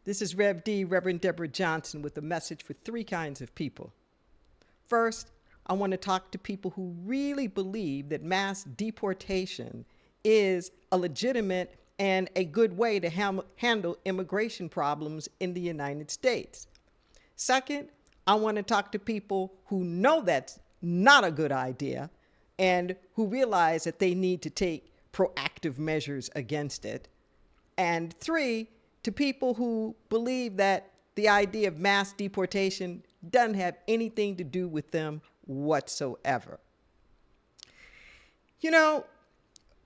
This is RevD, Reverend Deborah Johnson, with a message for three kinds of people. First, I want to talk to people who really believe that mass deportation is a legitimate and a good way to handle immigration problems in the United States. Second, I want to talk to people who know that's not a good idea and who realize that they need to take proactive measures against it. And three, to people who believe that the idea of mass deportation doesn't have anything to do with them whatsoever. You know,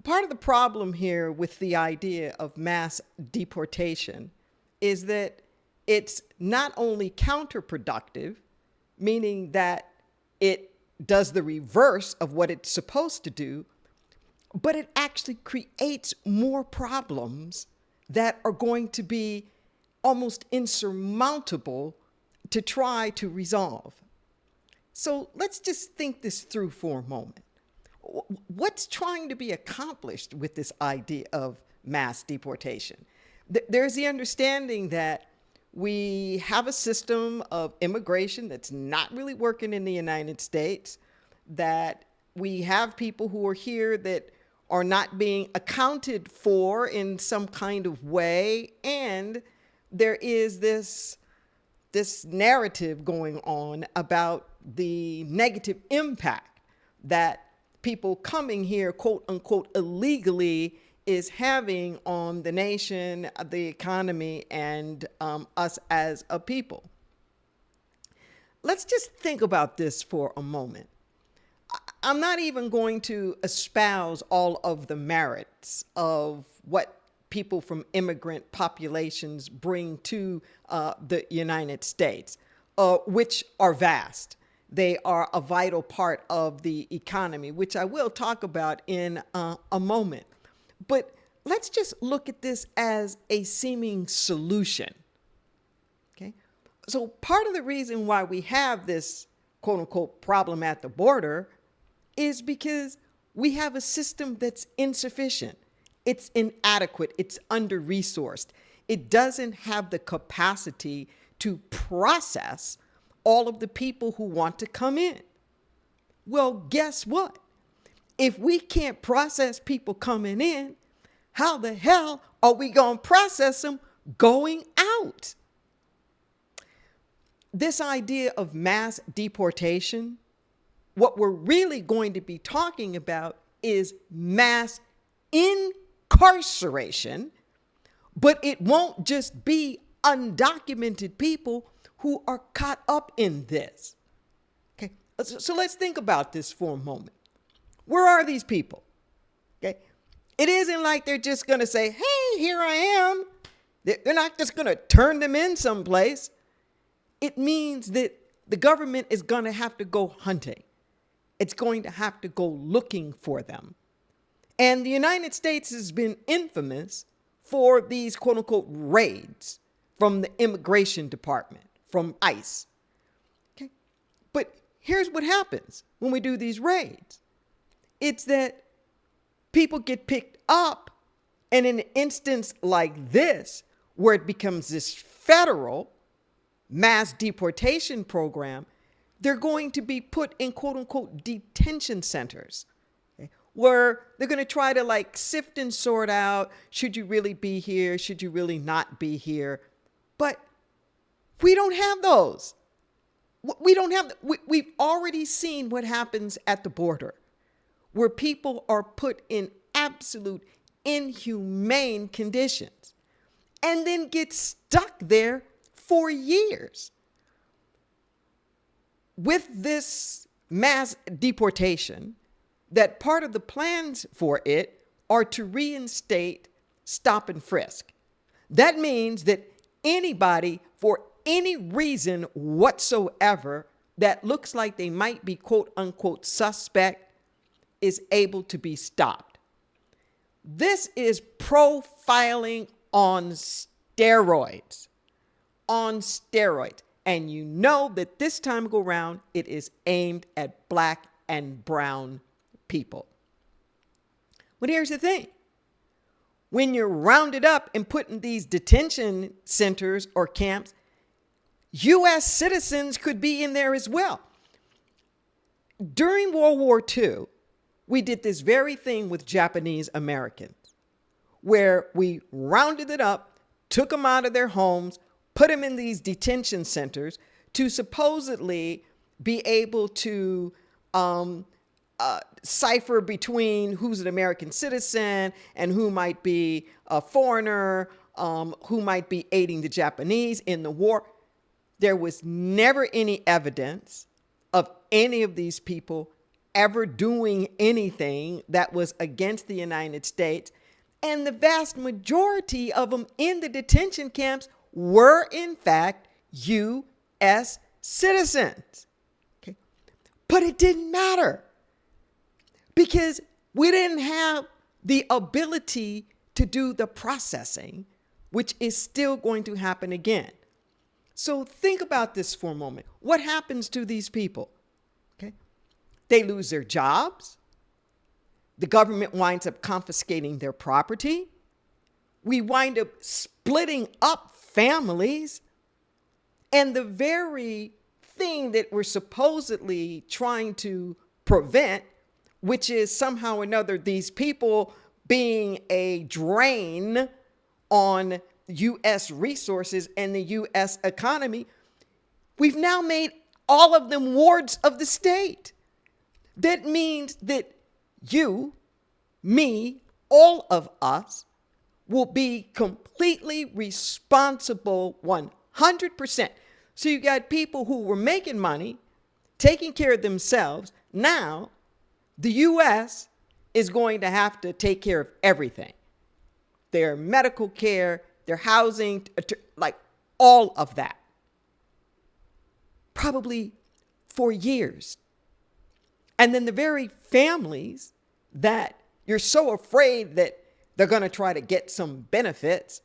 part of the problem here with the idea of mass deportation is that it's not only counterproductive, meaning that it does the reverse of what it's supposed to do, but it actually creates more problems that are going to be almost insurmountable to try to resolve. So let's just think this through for a moment. What's trying to be accomplished with this idea of mass deportation? There's the understanding that we have a system of immigration that's not really working in the United States, that we have people who are here that are not being accounted for in some kind of way, and there is this narrative going on about the negative impact that people coming here, quote unquote, illegally is having on the nation, the economy, and us as a people. Let's just think about this for a moment. I'm not even going to espouse all of the merits of what people from immigrant populations bring to the United States, which are vast. They are a vital part of the economy, which I will talk about in a moment. But let's just look at this as a seeming solution. Okay? So part of the reason why we have this quote unquote problem at the border is because we have a system that's insufficient. It's inadequate. It's under-resourced. It doesn't have the capacity to process all of the people who want to come in. Well, guess what? If we can't process people coming in, how the hell are we going to process them going out? This idea of mass deportation, what we're really going to be talking about is mass incarceration, but it won't just be undocumented people who are caught up in this. Okay, so let's think about this for a moment. Where are these people? Okay, it isn't like they're just going to say, hey, here I am. They're not just going to turn them in someplace. It means that the government is going to have to go hunting. It's going to have to go looking for them. And the United States has been infamous for these quote unquote raids from the immigration department, from ICE. Okay? But here's what happens when we do these raids. It's that people get picked up, and in an instance like this, where it becomes this federal mass deportation program, they're going to be put in quote unquote detention centers, okay, where they're going to try to like sift and sort out, should you really be here? Should you really not be here? But we don't have those. We don't have, we've already seen what happens at the border, where people are put in absolute inhumane conditions and then get stuck there for years. With this mass deportation, that part of the plans for it are to reinstate stop and frisk. That means that anybody, for any reason whatsoever, that looks like they might be quote unquote suspect is able to be stopped. This is profiling on steroids. On steroids. And you know that this time go around, it is aimed at black and brown people. But here's the thing. when you're rounded up and put in these detention centers or camps, U.S. citizens could be in there as well. During World War II, we did this very thing with Japanese Americans, where we rounded it up, took them out of their homes, put them in these detention centers to supposedly be able to cipher between who's an American citizen and who might be a foreigner, who might be aiding the Japanese in the war. There was never any evidence of any of these people ever doing anything that was against the United States. And the vast majority of them in the detention camps were, in fact, U.S. citizens. Okay? But it didn't matter because we didn't have the ability to do the processing, which is still going to happen again. So think about this for a moment. What happens to these people? Okay? They lose their jobs. The government winds up confiscating their property. We wind up splitting up families. And the very thing that we're supposedly trying to prevent, which is somehow or another these people being a drain on U.S. resources and the U.S. economy, we've now made all of them wards of the state. That means that you, me, all of us will be completely responsible 100%. So you got people who were making money, taking care of themselves. Now, the U.S. is going to have to take care of everything. Their medical care, their housing, like all of that. Probably for years. And then the very families that you're so afraid that they're going to try to get some benefits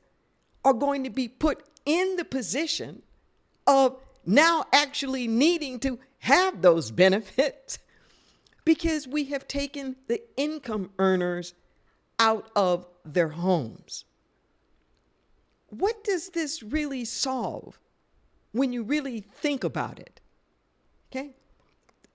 are going to be put in the position of now actually needing to have those benefits because we have taken the income earners out of their homes. What does this really solve when you really think about it? Okay?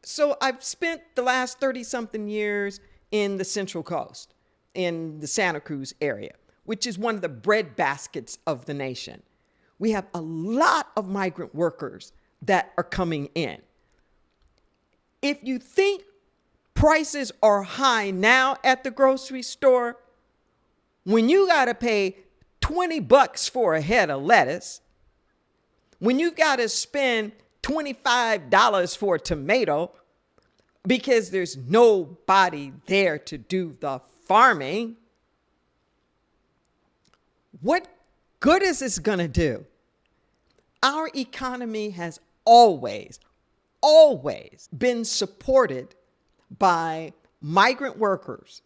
So I've spent the last 30-something years in the Central Coast, in the Santa Cruz area, which is one of the breadbaskets of the nation. We have a lot of migrant workers that are coming in. If you think prices are high now at the grocery store, when you got to pay $20 for a head of lettuce, when you've got to spend $25 for a tomato because there's nobody there to do the farming, what good is this going to do? Our economy has always been supported by migrant workers,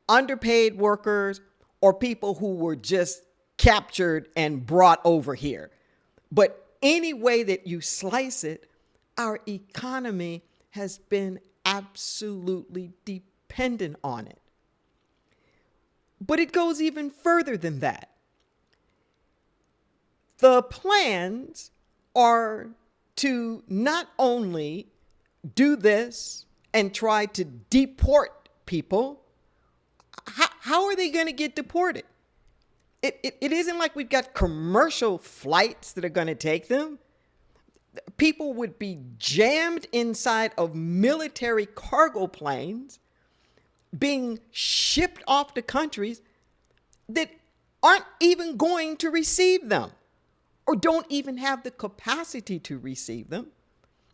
underpaid workers, or people who were just captured and brought over here. But any way that you slice it, our economy has been absolutely dependent on it. But it goes even further than that. The plans are to not only do this and try to deport people. How are they going to get deported? It isn't like we've got commercial flights that are going to take them. People would be jammed inside of military cargo planes being shipped off to countries that aren't even going to receive them or don't even have the capacity to receive them.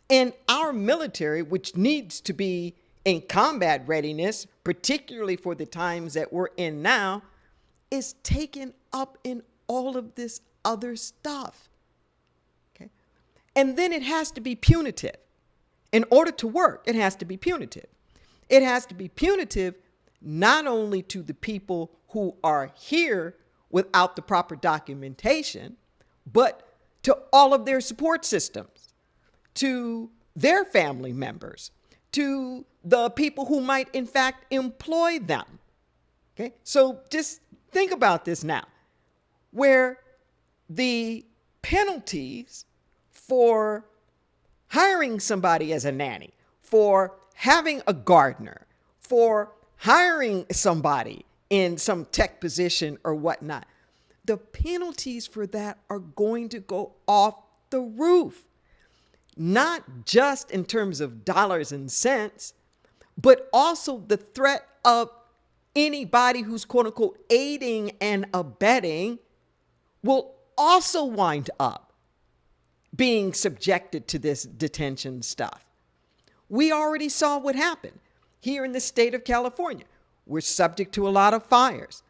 And our military, which needs to be in combat readiness, particularly for the times that we're in now, is taken up in all of this other stuff. Okay? And then it has to be punitive. In order to work, it has to be punitive. It has to be punitive not only to the people who are here without the proper documentation, but to all of their support systems, to their family members, to the people who might in fact employ them. Okay? So just think about this now, where the penalties for hiring somebody as a nanny, for having a gardener, for hiring somebody in some tech position or whatnot, the penalties for that are going to go off the roof. Not just in terms of dollars and cents, but also the threat of anybody who's quote unquote aiding and abetting will also wind up being subjected to this detention stuff. We already saw what happened here in the state of California. We're subject to a lot of fires.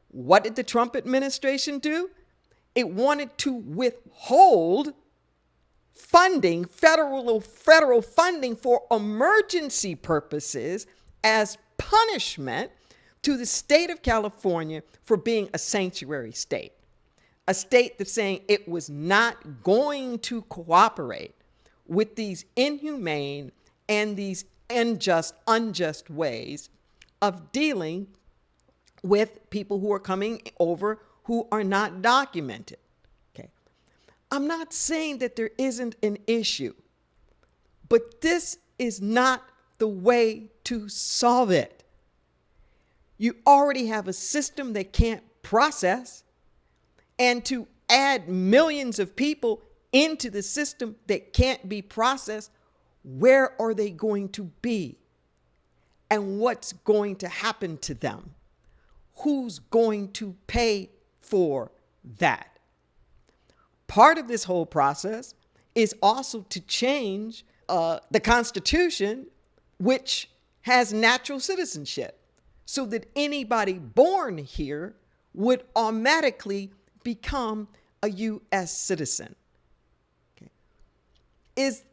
What did the Trump administration do? It wanted to withhold funding, federal funding for emergency purposes as punishment to the state of California for being a sanctuary state. A state that's saying it was not going to cooperate with these inhumane and these unjust ways of dealing with people who are coming over who are not documented. Okay. I'm not saying that there isn't an issue, but this is not the way to solve it. You already have a system that can't process, and to add millions of people into the system that can't be processed, where are they going to be? And what's going to happen to them? Who's going to pay for that? Part of this whole process is also to change the Constitution, which has natural citizenship, so that anybody born here would automatically become a U.S. citizen. Okay. Is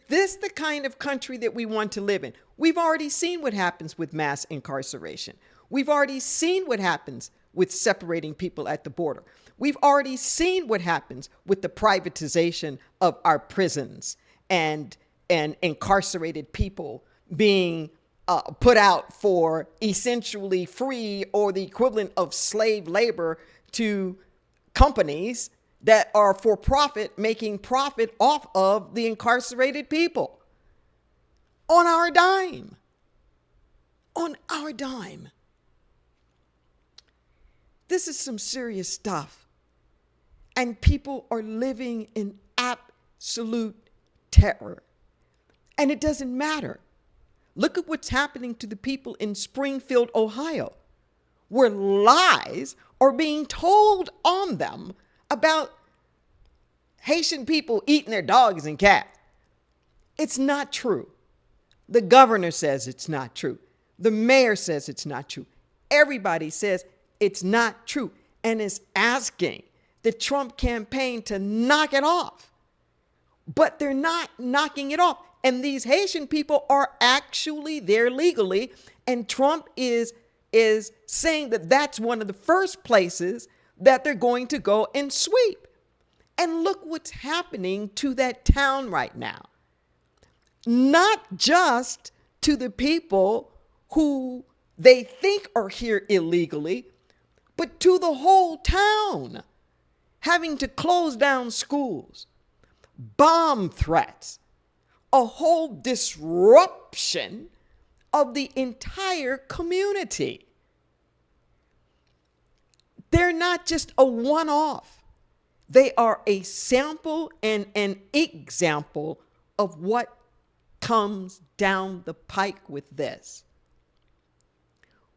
this the kind of country that we want to live in? We've already seen what happens with mass incarceration. We've already seen what happens with separating people at the border. We've already seen what happens with the privatization of our prisons and incarcerated people being put out for essentially free or the equivalent of slave labor to companies that are for profit, making profit off of the incarcerated people on our dime. On our dime. This is some serious stuff. And people are living in absolute terror. And it doesn't matter. Look at what's happening to the people in Springfield, Ohio, where lies are being told on them about Haitian people eating their dogs and cats. It's not true. The governor says it's not true. The mayor says it's not true. Everybody says it's not true and is asking the Trump campaign to knock it off. But they're not knocking it off. And these Haitian people are actually there legally. And Trump is saying that that's one of the first places that they're going to go and sweep. And look what's happening to that town right now. Not just to the people who they think are here illegally, but to the whole town, having to close down schools, bomb threats, a whole disruption of the entire community. They're not just a one-off. They are a sample and an example of what comes down the pike with this.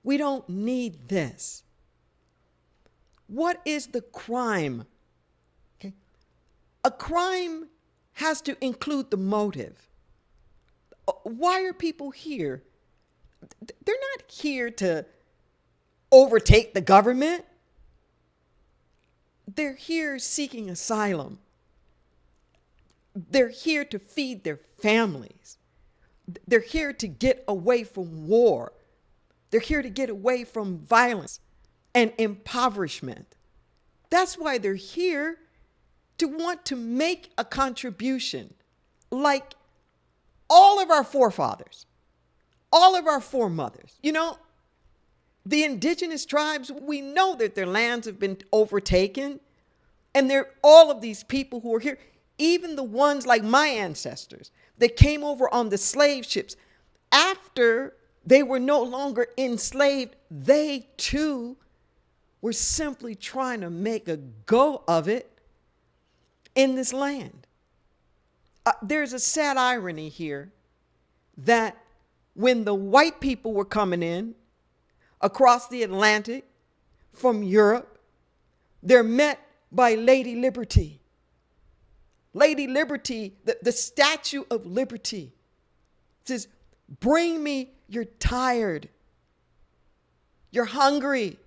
We don't need this. What is the crime? Okay. A crime has to include the motive. Why are people here? They're not here to overtake the government. They're here seeking asylum. They're here to feed their families. They're here to get away from war. They're here to get away from violence and impoverishment. That's why they're here, to want to make a contribution like all of our forefathers, all of our foremothers. You know, The indigenous tribes, we know that their lands have been overtaken. And there are all of these people who are here, even the ones like my ancestors that came over on the slave ships. After they were no longer enslaved, they too were simply trying to make a go of it in this land. There's a sad irony here that when the white people were coming in across the Atlantic from Europe, they're met by Lady Liberty. Lady Liberty, the Statue of Liberty, says, bring me, you're tired, you're hungry,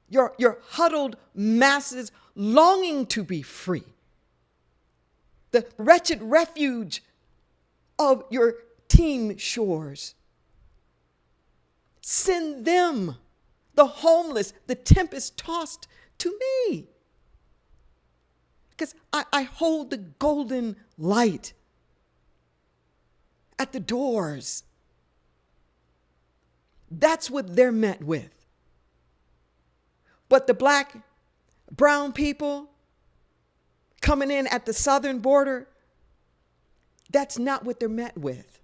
you're huddled masses longing to be free. The wretched refuge of your teem shores. Send them, the homeless, the tempest-tossed, to me. Because I hold the golden light at the doors. That's what they're met with. But the black, brown people coming in at the southern border, that's not what they're met with.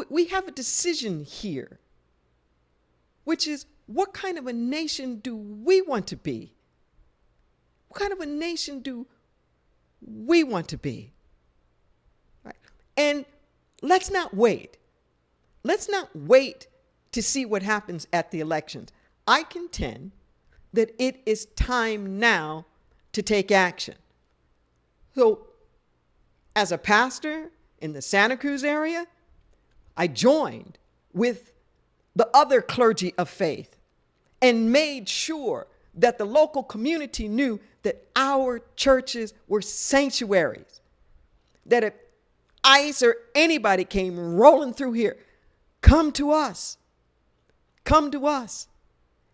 We have a decision here, which is, what kind of a nation do we want to be? What kind of a nation do we want to be? Right? And let's not wait. Let's not wait to see what happens at the elections. I contend that it is time now to take action. So, as a pastor in the Santa Cruz area, I joined with the other clergy of faith and made sure that the local community knew that our churches were sanctuaries. That if ICE or anybody came rolling through here, come to us. Come to us.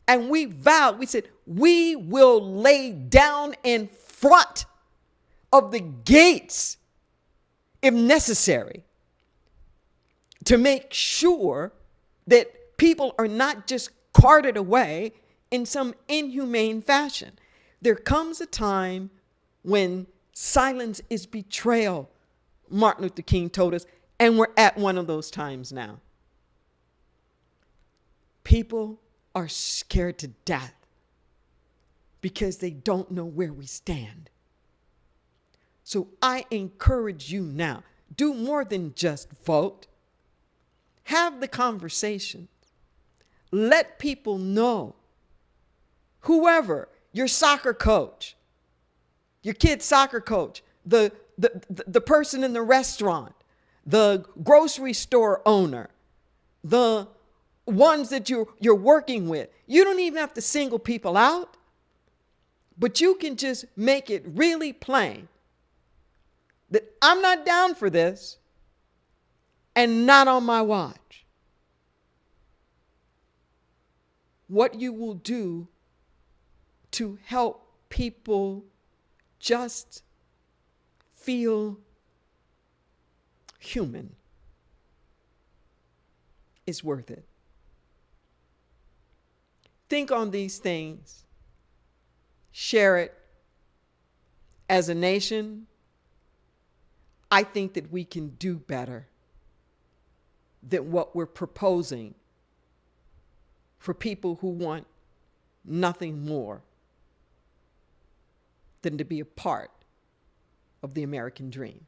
And we vowed, we said, we will lay down in front of the gates, if necessary, to make sure that people are not just carted away in some inhumane fashion. There comes a time when silence is betrayal, Martin Luther King told us, and we're at one of those times now. People are scared to death because they don't know where we stand. So I encourage you now, do more than just vote. Have the conversation. Let people know. Whoever, your soccer coach, your kid's soccer coach, the person in the restaurant, the grocery store owner, the ones that you're working with. You don't even have to single people out, but you can just make it really plain that I'm not down for this and not on my watch. What you will do to help people just feel human is worth it. Think on these things. Share it. As a nation, I think that we can do better than what we're proposing for people who want nothing more than to be a part of the American dream.